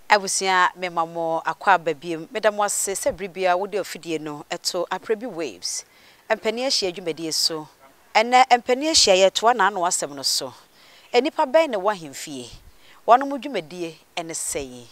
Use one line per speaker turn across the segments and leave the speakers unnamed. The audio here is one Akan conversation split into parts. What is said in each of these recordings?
Abusia me mamo akwa babiem medam wase se bribia wo de ofidie no eto Aprebi waves empani ahia dwumadi so ene empani ahia ye to na ano asem no so enipa ben ne wahemfie wono mu dwumadi ene sei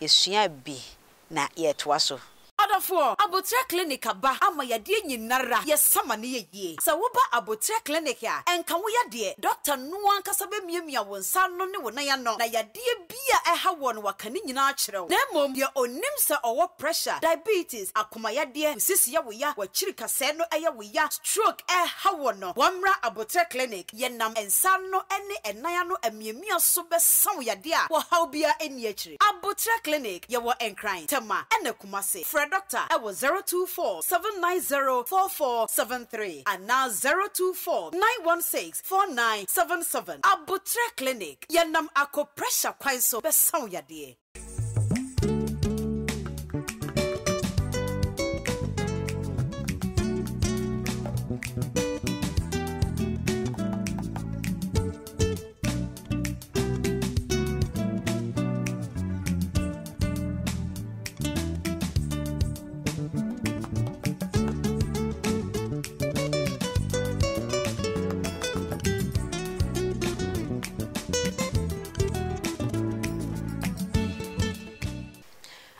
yesua bi na ye to aso
Adafo abotre clinic aba ama yade nyinara yesama ne yeye sa wo ba abotre clinic a enka wo yade doctor no ankasa be miamia wonsa no ne wona ya no na yade bia eha won wakane nyina akyerew na mom ye onim se owo pressure diabetes akoma yade sisi ya wo ya wachiri kase no eye wo ya stroke eha won no wamra abotre clinic ye nam ensa no ene enaya no amiamia so be sawo yade a wo haw bia eni akire abotre clinic ye wo enkran tema ene kumase Doctor, I was 024-790-4473 and now 024-916-4977. Abutre Clinic. Yanam ako pressure quite so best sound ya dear.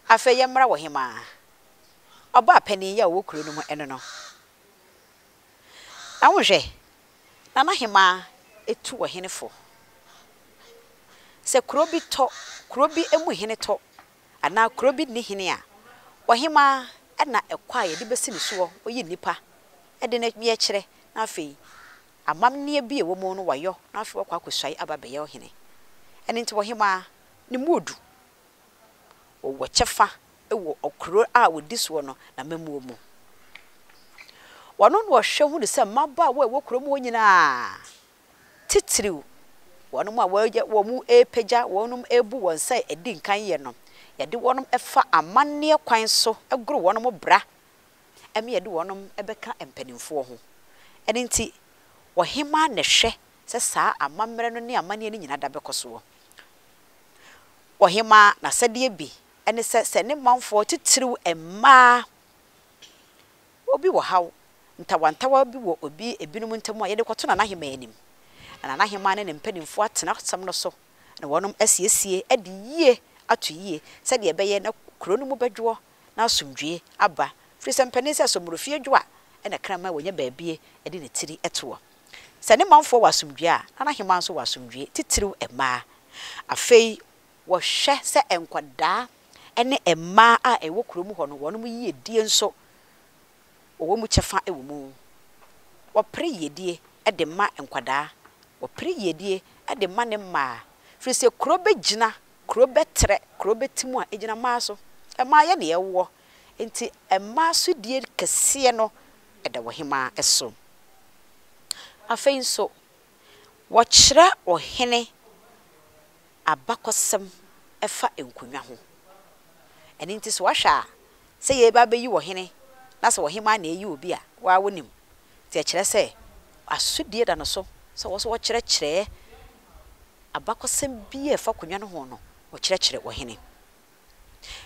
Afe yemra wo hema oba pani ya wo kuro no mu eno no awonhwe na hema etu wo henefo se kuro bi emu hene to ana kuro bi ni hene a wo hema na ekwa ye de besi ni so oyi nipa de na bi ekire na afi amamne bi ewo mu no wayo na afi wo kwa kwasai ababe wo hene ene nti wo hema ni mudu wo chefa ewo okro a wodi so no na mamuo mu wono no hwe hu de se maba wo ewo kro mu nyina titiriw wono mu a wo mu epeja wono mu ebu won sai edi nkan ye no ye de wono efa amanne kwan so egro wono mu bra eme ye de wono ebeka empanimfo ho ene nti wo hema ne hwe se saa amamre no ne amanne ni nyina da bekoso wo hema na sede bi ene se ne manfo titiriw emma obi wo haw ntawantawa bi wo obi ebinum ntamu a ye de kwato na hema anim na hema ne mpanimfo atena sam no so na wonom asiesie ade yie ato yie se de ebeye na kuro no mu bedwo na asomdwie aba frisa mpanin se somrofie dwo a ene krama wonya baabie ede ne tiri eto se ne manfo wasomdwie a na hema nso wasomdwie titiriw emma afei wo hwe se enkwada ene emma a ewo kuro mu ho no wono mu yedie nso owo mu chefa ewo mu wo pre yedie ede ma enkwada wo pre yedie ede ma ne ma frisi kuro begina kuro betre kuro betimu a egina ma so emma ye ne yewo enti emma so die kese no ede wo hema eso afei nso wo kire ohene abakosem efa enkunwa ho eni nti so wahwa se ye ba beyi wo hene na se wo hema na eyi obi a wa wonim ti a kire se asudie da no so se wo so wo kire abakosem bi efa kunwa no ho no wo kire wo hene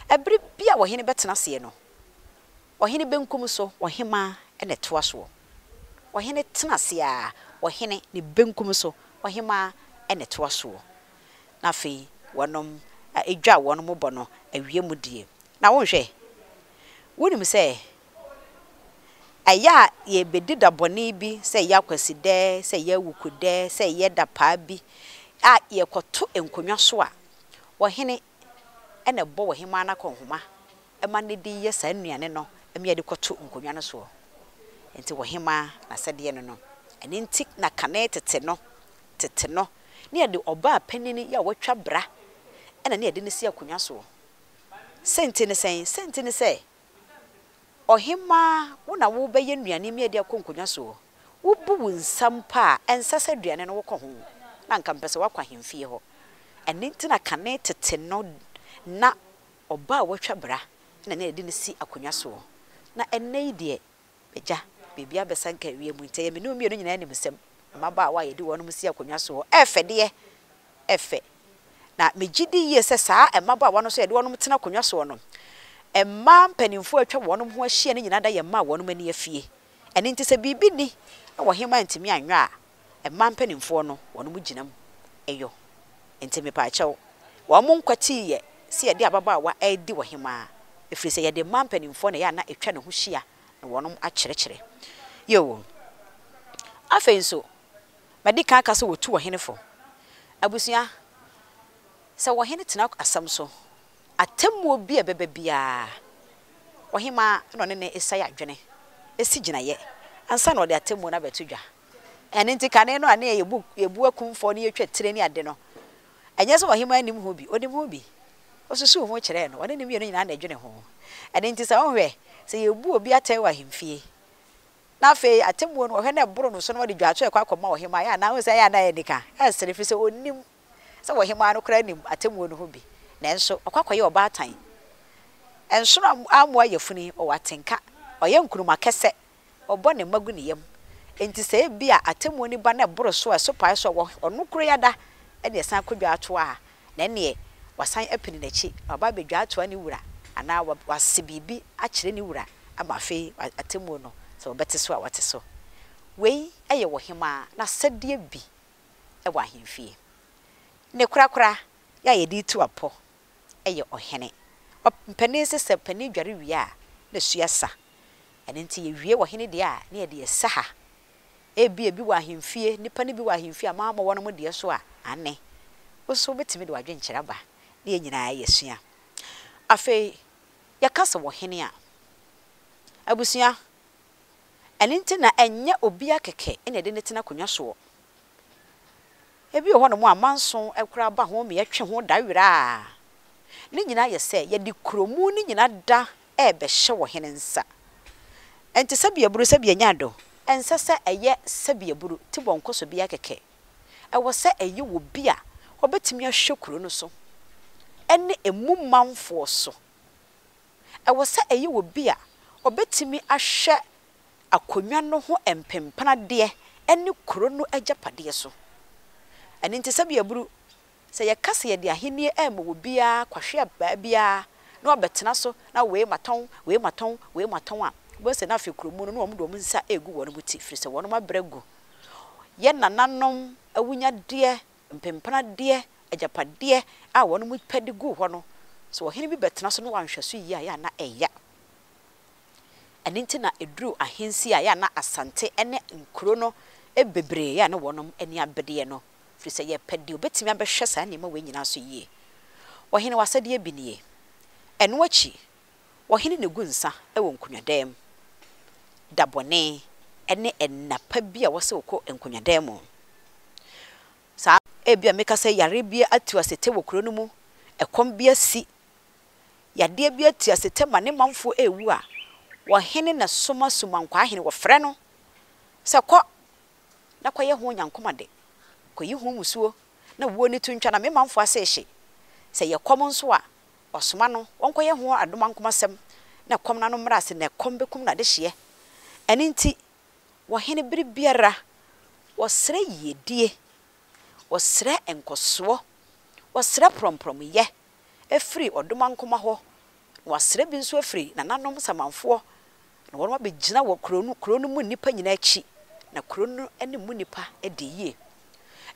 ebri bia wo hene betena se no wo hene benkum so wo hema ene to aso wo hene tena se a wo hene ne benkum so wo hema ene to aso na fe wonom edwa wonom bono awie mu die na wonhwe wonim se aya ye bedida boni bi se ya kwaside se ya wukude se ye da pa bi a ye koto enkonwa so a wo hene ene bo wo hema na konhoma ema ne di ye sa nuane no eme ye de koto enkonwa no so enti wo hema na sede no no ene nti na kane tete no ne ye de oba panini ya wotwa bra ena ne ye de ne si akonwa so senti ne se ohima wona wo beye nuane me de akonkonwa so wo bu wunsam pa ensasa duane no wo kɔ ho na nka mpese wakwa hemfie ho ene nti na kane tete no na oba wotwa bra ena ne ye de ne si akonwa so na ene de beja bibia besanka wie mu nte ye me no mi no nyina anim sem maba wa ye de wono mu si akonwa so efe de efe na megidi ye se saa emaba wano so ye de wonom tena konwa so no emma mpanimfo atwa wonom ho ahia ne nyina da ye ma wonom ani afie ene nti se bibi ni na wo hema ntimi anwa a emma mpanimfo no wonom ginam eyo enti me pa chew wo mo nkwati ye se ye de ababa wa edi wo hema efiri se ye de ma mpanimfo na ya na etwa ne ho hia na wonom a kyere yo afenso medika aka so wotu wo henefo abusua se wo hene tena asam so atemmo bi ebebe bia wo hema no ne esaya adwene esi ginaye ansa na ode atemmo na betudwa ene nti kane no ane yebu akumfo ne yetwa tire ne ade no enye so wo hema anim ho bi onim ho bi osusu ho kire no wane nim ye no nyina na adwene ho ene nti sa wo hwe se yebu obi atai wa hemfie na fe atemmo no hwe na boro no so no de dwato e kwa akoma wo hema ya na ho se ya na ye nika esere fi se onim se wo hema no kra nim atemmo no ho bi na enso akwakoye obatan enso amoa yefuni o watenka oye nkuruma kese obo ne magu ne yam enti se bia atemmo ni ba na boro so eso pai so wo onu kro yada e de san kodwa ato a na ne wasan apini na chi oba bedwa ato ani wura ana wase bibi a kire ni wura ama fe atemmo no so bete so a wate so wei eye wo hema na sadie bi e wa hemfie ne kura ya yedi tu apo eye ohene mpani se pani dware wie a na suasa ene nti ye wie wo hene de a na ye de saha ebi wa hemfie nipa ne bi wa hemfie ama ma wono mo de so a ane oso betimi de wadwe nkyere ba na ye nyina ye sua afi ya kasa wo hene a abusua ene nti na enye obi akeke ene de ne tena konwa so ebi ho no mo amanso ekura ba ho me yetwe ho dawira ni nyina ye se ye di kromu ni nyina da ebe hye wo hene nsa enti sabia buru sabia nyado ensa se eye sabia buru ti bonkoso bia keke ewo se eye wo bia obetimi ahwe kuro no so ene emu manfo so ewo se eye wo bia obetimi ahwe akonwa no ho empempana de ene kuro no agapade so ene nti sabia buru se ye kase ye de ahenie ema wo bia kwahwe aba bia na obetena so na we maton a bo se na fe kromu no omdo mu nsa egu wono buti firi se wono mabregu ye nananom awunya de mpempana de agapade a wono mu pedi gu ho no so wo hene bi betena so no wanhweso yi a ya na eya ene nti na edru ahensi a ya na asante ene nkro no ebebre ya na wono eni abede no firi se ye pedi obetimi abehwe sa na ma we nyina so yie wo hene wasade bi nie eno achi wo hene ne gu nsa ewo nkunwadam dabone ene enapa bi a wose okọ nkunwadam sa ebia meka se Yarib atu asete wo kuro no mu ekom bia si yade bia atu asete ma ne manfo ewu a wo hene na soma nkwa hene wo frɛ no se kɔ na kɔ ye ho nyankomade kɔ yi ho musuo na wo ni tuntwa na me manfo ase hye se ye kom nso a osoma no wonkɔ ye ho adoma nkomasem na kom na no mra se na kom bekum na de hye ene nti wo hene biri biara wo sere yedie wo sere enkoso wo sere promprom ye efri odoma nkoma ho wo sere bi nso efri na nanom samanfo na wo ma begina wo kuro no mu nipa nyina achi na kuro no ene mu nipa ede yie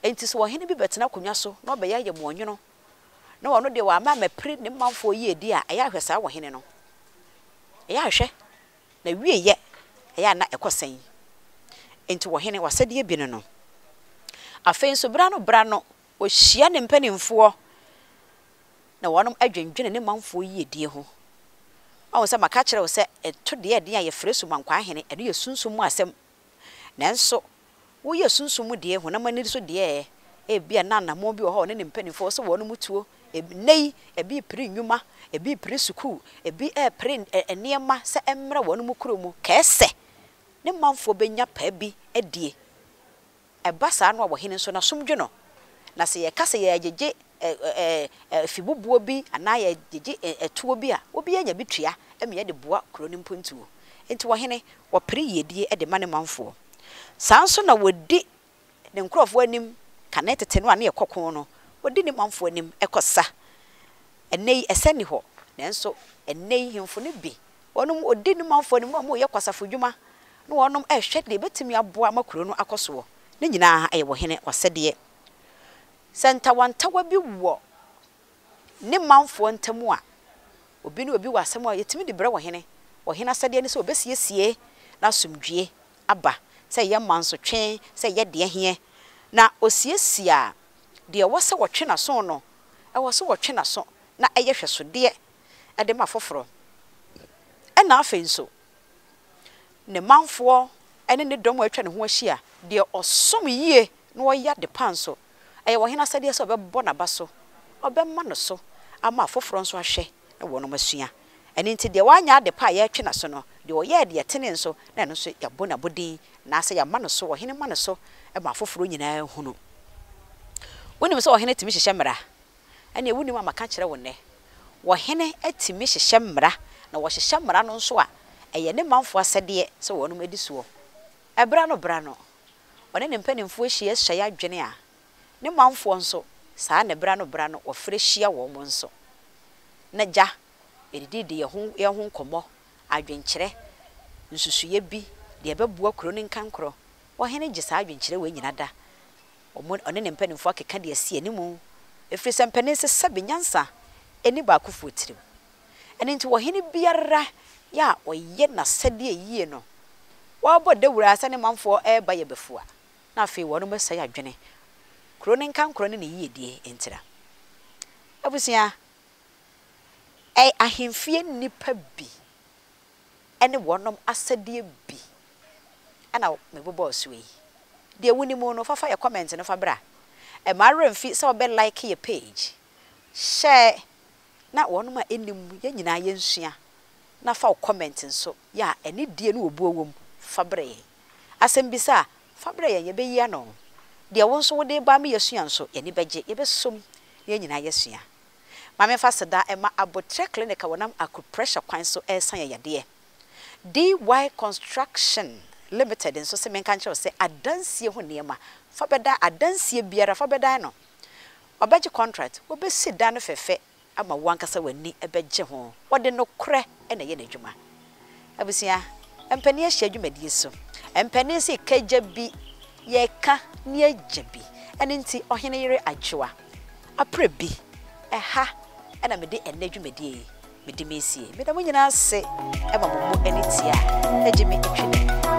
enti so wo hene bi betena konwa so na obeya ye mo onwono na wono de wa ma mapri ne manfo yie di a eya hwesa wo hene no eya hwe na wie ye eya na ekosen enti wo hene wasade bi no afei so bra no o hia ne mpanimfo na wonom adwendwene ne manfo yie die ho awo se maka kire wo se eto de a ye fresu mankwa hene eno ye sunsum mu asem nanso wo ye sunsum de ho na mani so de bia na mo bi ho ne mpanimfo so wonom mutuo nei ebi pri nwuma ebi pri suku ebi pri eniema se emra wonom kuromu kese ne manfo benya pa bi edie ebasa no wo hene so na somdwe no na se ye kase ye agege fibubuo bi ana ye agege etuo bi a obi anya bitua eme ye de boa kroni mpontuo enti wo hene wo pri yedie de mane manfo sanso na wodi ne nkrofo anim kanetete no ane ye kokon no odi ni manfo anim ekosa enei eseni ho nanso enei hemfo ne bi wonum odi ni manfo anim no mo ye kwasafo dwuma no wonum ehwe de betimi aboa makuro no akoso ne nyina aye wo hene wasede senta wantawa bi wo ne manfo ntamu a obi ne obi wasem a yetimi de bre wo hene asede ne so obesiesie na somdwie aba se ye manso twen se ye de hie na osiesia de wose wo twe na so no wose wo twe na so na eye hweso de ede ma foforo na afenso ne manfo ene ne dom atwa ne ho ahia de osom yie na wo ya de panso eye wo hena sade so obebbo na baso obemma no so ama foforo nso ahwe na wo no masua ene nti de wanya de pa ya twe na so no de wo ye de tene nso na no so ya bo na bodin na ase ya ma no so wo hene ma no so e ma foforo nyina hunu wonim so wo hene timi hyehye mra ene wonim amaka kire wo ne wo hene atimi hyehye mra na wo hyehye mra no nso a eye ne manfo asede se wo no edi so ebra no one ne mpanimfo ahia hyɛ adwene a ne manfo nso saa ne bra no wo frɛ hia wo mo nso na ja edidi ye ho komo adwenkyere nsusuye bi de bebua kuro ne nkankro wo hene gye saa adwenkyere we nyina da one ne mpanimfo akeka de asie animu efiri sɛ mpanimse sabe nyansa eni ba akofo tirim ene nti wo hene biara ya oye na sede yie no wa bo de wura asa ne manfo ba ye befua na afi wo no masai adwene kuro ne nkankro ne yie die entira abusia ahemfie nipa bi ene wonom asade bi ana mebobo suwe de wuni mu no fafa ye comment no fa bra ma remfi se obe like your page share na wonom a enim ye nyina ye nsua na fa comment nso ya ene die no obu owom fa bra ye asem bisa fa bra ye be yi no de wo nso wo de ba me yesua nso ye ni beje ye be som ye nyina yesua mame fa seda ema abotre clinic wonam akupressure kwan so esan ye yade DY Construction Limited nso se menka nche se adansie ho niema fa beda adansie biara fa beda no obeje contract obesi da no fefe ama wankasa wani ebeje ho wode no kre ena ye n'adwuma abusia empani ahia adwumadie so empani se kaja bi ye ka ni agya bi ene nti ohene yere adwoa Aprebi eha ena mede ena adwumadie mede mesie mede mo nyina se ema mo enitia agye me etwene